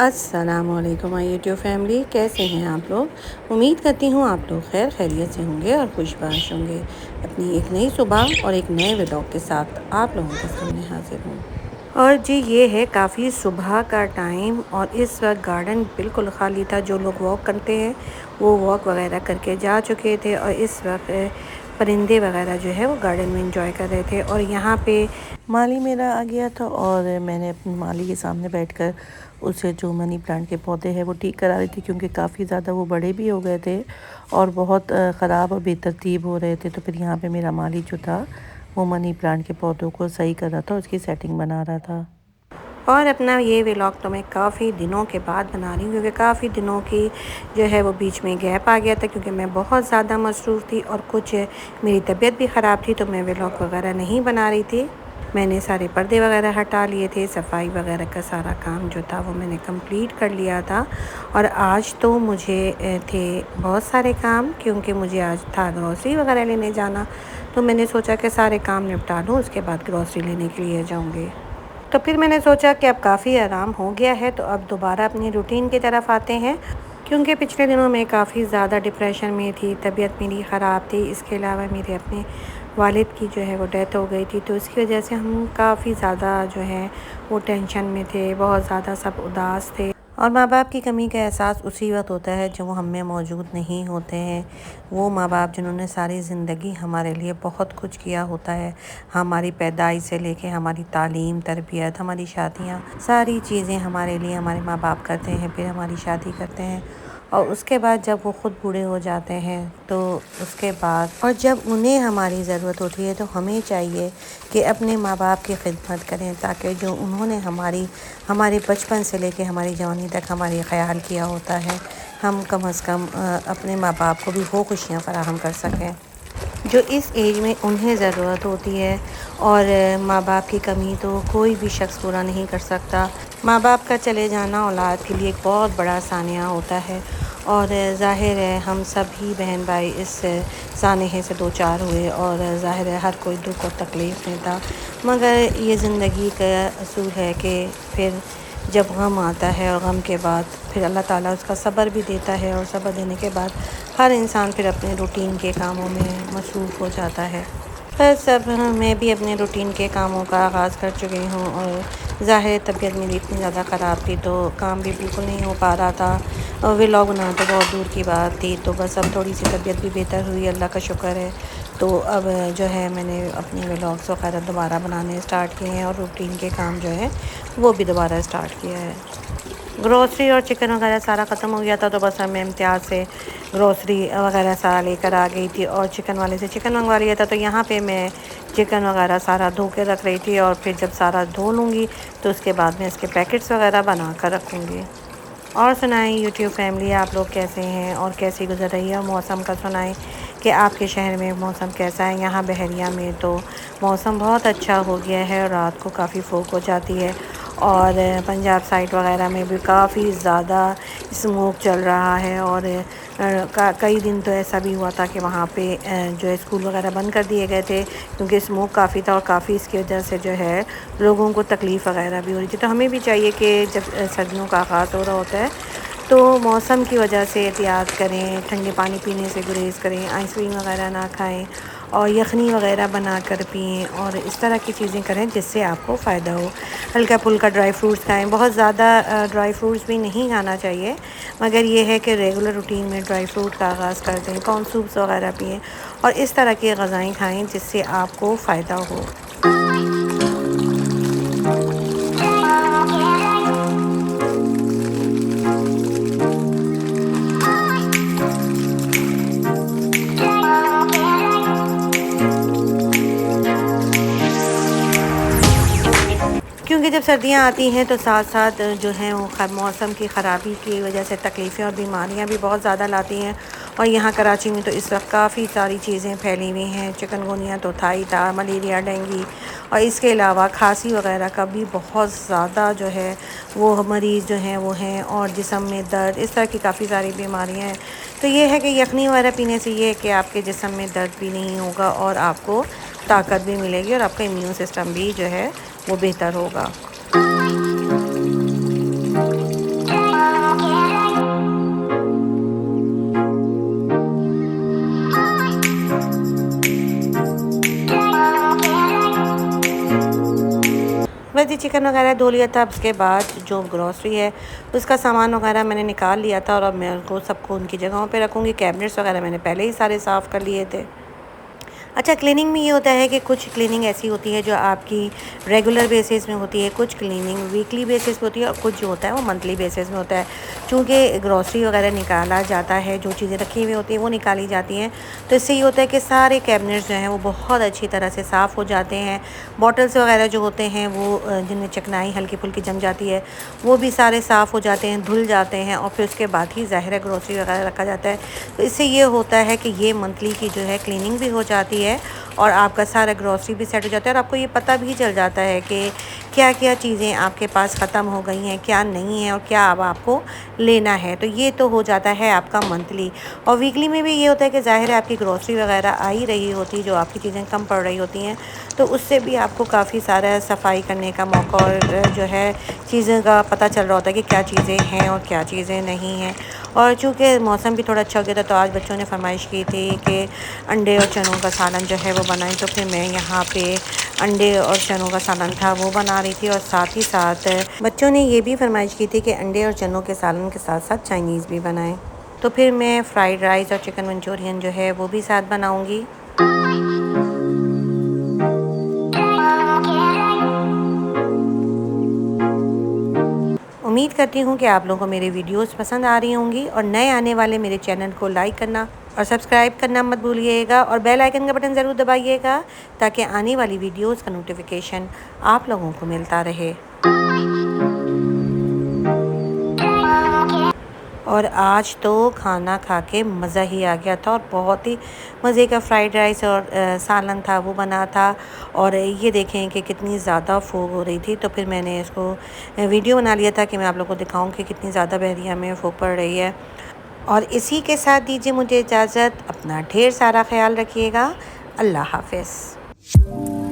अस्सलामुअलैकुम my YouTube family, कैसे हैं आप लोग। उम्मीद करती हूँ आप लोग खैर खैरियत से होंगे और खुशबाश होंगे। अपनी एक नई सुबह और एक नए व्लॉग के साथ आप लोगों के सामने हाजिर हूँ। और जी ये है काफ़ी सुबह का टाइम और इस वक्त गार्डन बिल्कुल खाली था। जो लोग वॉक करते हैं वो वॉक वगैरह करके जा चुके थे और इस वक्त परिंदे वगैरह जो है वो गार्डन में इंजॉय कर रहे थे। और यहाँ पे माली मेरा आ गया था और मैंने अपनी माली के सामने बैठकर उसे जो मनी प्लांट के पौधे हैं वो ठीक करा रही थी, क्योंकि काफ़ी ज़्यादा वो बड़े भी हो गए थे और बहुत ख़राब और बेतरतीब हो रहे थे। तो फिर यहाँ पे मेरा माली जो था वो मनी प्लांट के पौधों को सही कर रहा था, उसकी सेटिंग बना रहा था। और अपना ये व्लॉग तो मैं काफ़ी दिनों के बाद बना रही हूँ, क्योंकि काफ़ी दिनों की जो है वो बीच में गैप आ गया था, क्योंकि मैं बहुत ज़्यादा मसरूफ़ थी और कुछ मेरी तबीयत भी ख़राब थी, तो मैं व्लॉग वगैरह नहीं बना रही थी। मैंने सारे पर्दे वगैरह हटा लिए थे, सफाई वगैरह का सारा काम जो था वो मैंने कंप्लीट कर लिया था। और आज तो मुझे थे बहुत सारे काम, क्योंकि मुझे आज था ग्रॉसरी वगैरह लेने जाना। तो मैंने सोचा कि सारे काम निपटा लूँ, उसके बाद ग्रॉसरी लेने के लिए जाऊँगी। तो फिर मैंने सोचा कि अब काफ़ी आराम हो गया है, तो अब दोबारा अपनी रूटीन की तरफ आते हैं, क्योंकि पिछले दिनों में काफ़ी ज़्यादा डिप्रेशन में थी, तबीयत मेरी ख़राब थी। इसके अलावा मेरे अपने वालिद की जो है वो डेथ हो गई थी, तो इसकी वजह से हम काफ़ी ज़्यादा जो है वो टेंशन में थे, बहुत ज़्यादा सब उदास थे। और माँ बाप की कमी का एहसास उसी वक्त होता है जब वो हम में मौजूद नहीं होते हैं। वो माँ बाप जिन्होंने सारी ज़िंदगी हमारे लिए बहुत कुछ किया होता है, हमारी पैदाइश से लेके हमारी तालीम, तरबियत, हमारी शादियाँ, सारी चीज़ें हमारे लिए हमारे माँ बाप करते हैं। फिर हमारी शादी करते हैं और उसके बाद जब वो ख़ुद बूढ़े हो जाते हैं तो उसके बाद और जब उन्हें हमारी ज़रूरत होती है तो हमें चाहिए कि अपने माँ बाप की खिदमत करें, ताकि जो उन्होंने हमारे बचपन से लेके हमारी जवानी तक हमारी ख्याल किया होता है, हम कम अज़ कम अपने माँ बाप को भी वो खुशियाँ फ़राहम कर सकें जो इस एज में उन्हें ज़रूरत होती है। और माँ बाप की कमी तो कोई भी शख्स पूरा नहीं कर सकता। माँ बाप का चले जाना औलाद के लिए एक बहुत बड़ा सानिया होता है, और ज़ाहिर है हम सभी बहन भाई इस सानहे से दो चार हुए, और ज़ाहिर है हर कोई दुख और तकलीफ़ में था। मगर ये ज़िंदगी का असूल है कि फिर जब गम आता है और गम के बाद फिर अल्लाह ताला उसका सब्र भी देता है, और सब्र देने के बाद हर इंसान फिर अपने रूटीन के कामों में मसरूफ़ हो जाता है। बस अब मैं भी अपने रूटीन के कामों का आगाज़ कर चुकी हूँ, और ज़ाहिर तबीयत मेरी इतनी ज़्यादा ख़राब थी तो काम भी बिल्कुल नहीं हो पा रहा था, और व्लॉग बनाना तो बहुत दूर की बात थी। तो बस अब थोड़ी सी तबीयत भी बेहतर हुई, अल्लाह का शुक्र है। तो अब जो है मैंने अपने व्लॉग्स वगैरह दोबारा बनाने स्टार्ट किए हैं, और रूटीन के काम जो है वो भी दोबारा स्टार्ट किया है। ग्रोसरी और चिकन वगैरह सारा ख़त्म हो गया था, तो बस मैं इम्तियाज़ से ग्रोसरी वगैरह सारा लेकर आ गई थी, और चिकन वाले से चिकन मंगवा लिया था। तो यहाँ पे मैं चिकन वगैरह सारा धो के रख रही थी, और फिर जब सारा धो लूँगी तो उसके बाद में इसके पैकेट्स वगैरह बना कर रखूँगी। और सुनाएं यूट्यूब फैमिली, आप लोग कैसे हैं और कैसी गुजर रही है। मौसम का सुनाएं कि आपके शहर में मौसम कैसा है। यहाँ बहरिया में तो मौसम बहुत अच्छा हो गया है, और रात को काफ़ी फोक हो जाती है, और पंजाब साइड वगैरह में भी काफ़ी ज़्यादा स्मोक चल रहा है। और कई दिन तो ऐसा भी हुआ था कि वहाँ पे जो है स्कूल वगैरह बंद कर दिए गए थे, क्योंकि स्मोक काफ़ी था, और काफ़ी इसकी वजह से जो है लोगों को तकलीफ़ वगैरह भी हो रही थी। तो हमें भी चाहिए कि जब सर्दियों का आगाज़ हो रहा होता है तो मौसम की वजह से एहतियात करें, ठंडे पानी पीने से गुरेज़ करें, आइसक्रीम वगैरह ना खाएं, और यखनी वगैरह बना कर पिएँ, और इस तरह की चीज़ें करें जिससे आपको फ़ायदा हो। हल्का फुल्का ड्राई फ्रूट्स खाएं, बहुत ज़्यादा ड्राई फ्रूट्स भी नहीं खाना चाहिए, मगर ये है कि रेगुलर रूटीन में ड्राई फ्रूट का आगाज़ कर दें, कॉर्न सूप्स वगैरह पिएँ, और इस तरह की ग़िज़ाएँ खाएँ जिससे आपको फ़ायदा हो। क्योंकि जब सर्दियाँ आती हैं तो साथ साथ जो है वो मौसम की ख़राबी की वजह से तकलीफ़ें और बीमारियाँ भी बहुत ज़्यादा लाती हैं। और यहाँ कराची में तो इस वक्त काफ़ी सारी चीज़ें फैली हुई हैं। चिकनगुनिया तो था ही था, मलेरिया, डेंगू, और इसके अलावा खांसी वगैरह का भी बहुत ज़्यादा जो है वो मरीज़ जो हैं वो हैं, और जिस्म में दर्द, इस तरह की काफ़ी सारी बीमारियाँ हैं। तो ये है कि यखनी वगैरह पीने से ये है कि आपके जिस्म में दर्द भी नहीं होगा, और आपको ताकत भी मिलेगी, और आपका इम्यून सिस्टम भी जो है वो बेहतर होगा। ही चिकन वगैरह धो लिया था। उसके बाद जो ग्रॉसरी है उसका सामान वगैरह मैंने निकाल लिया था और अब मैं उनको सबको उनकी जगहों पे रखूँगी। कैबिनेट्स वगैरह मैंने पहले ही सारे साफ़ कर लिए थे। अच्छा, क्लीनिंग में ये होता है कि कुछ क्लीनिंग ऐसी होती है जो आपकी रेगुलर बेसिस में होती है, कुछ क्लीनिंग वीकली बेसिस पे होती है और कुछ जो होता है वो मंथली बेसिस में होता है। चूँकि ग्रॉसरी वगैरह निकाला जाता है, जो चीज़ें रखी हुई होती हैं वो निकाली जाती हैं, तो इससे ये होता है कि सारे कैबिनेट्स जो हैं वो बहुत अच्छी तरह से साफ़ हो जाते हैं। बॉटल्स वगैरह जो होते हैं वो जिनमें चिकनाई हल्की-फुल्की जम जाती है, वो भी सारे साफ़ हो जाते हैं, धुल जाते हैं और फिर उसके बाद ही ज़ाहिर है ग्रॉसरी वगैरह रखा जाता है। तो इससे ये होता है कि ये मंथली की जो है क्लीनिंग भी हो जाती है और आपका सारा ग्रॉसरी भी सेट हो जाता है और आपको ये पता भी चल जाता है कि क्या-क्या चीज़ें आपके पास ख़त्म हो गई हैं, क्या नहीं है और क्या अब आपको लेना है। तो ये तो हो जाता है आपका मंथली। और वीकली में भी ये होता है कि ज़ाहिर है आपकी ग्रॉसरी वगैरह आ ही रही होती है, जो आपकी चीज़ें कम पड़ रही होती हैं, तो उससे भी आपको काफ़ी सारा सफाई करने का मौका और जो है चीज़ों का पता चल रहा होता है कि क्या चीज़ें हैं और क्या चीज़ें नहीं हैं। और चूँकि मौसम भी थोड़ा अच्छा हो गया था, तो आज बच्चों ने फरमाइश की थी कि अंडे और चनों का सालन जो है वो बनाएं, तो फिर मैं यहाँ पे अंडे और चनों का सालन था वो बना रही थी और साथ ही साथ बच्चों ने ये भी फरमाइश की थी कि अंडे और चनों के सालन के साथ साथ चाइनीज़ भी बनाएं। तो फिर मैं फ़्राइड राइस और चिकन मंचूरियन जो है वो भी साथ बनाऊँगी। उम्मीद करती हूँ कि आप लोगों को मेरे वीडियोस पसंद आ रही होंगी और नए आने वाले मेरे चैनल को लाइक करना और सब्सक्राइब करना मत भूलिएगा और बेल आइकन का बटन ज़रूर दबाइएगा ताकि आने वाली वीडियोस का नोटिफिकेशन आप लोगों को मिलता रहे। और आज तो खाना खा के मज़ा ही आ गया था और बहुत ही मज़े का फ्राइड राइस और सालन था वो बना था। और ये देखें कि कितनी ज़्यादा फोग हो रही थी, तो फिर मैंने इसको वीडियो बना लिया था कि मैं आप लोगों को दिखाऊं कि कितनी ज़्यादा बहरिया में फोग पड़ रही है। और इसी के साथ दीजिए मुझे इजाज़त। अपना ढेर सारा ख्याल रखिएगा। अल्लाह हाफ़िज़।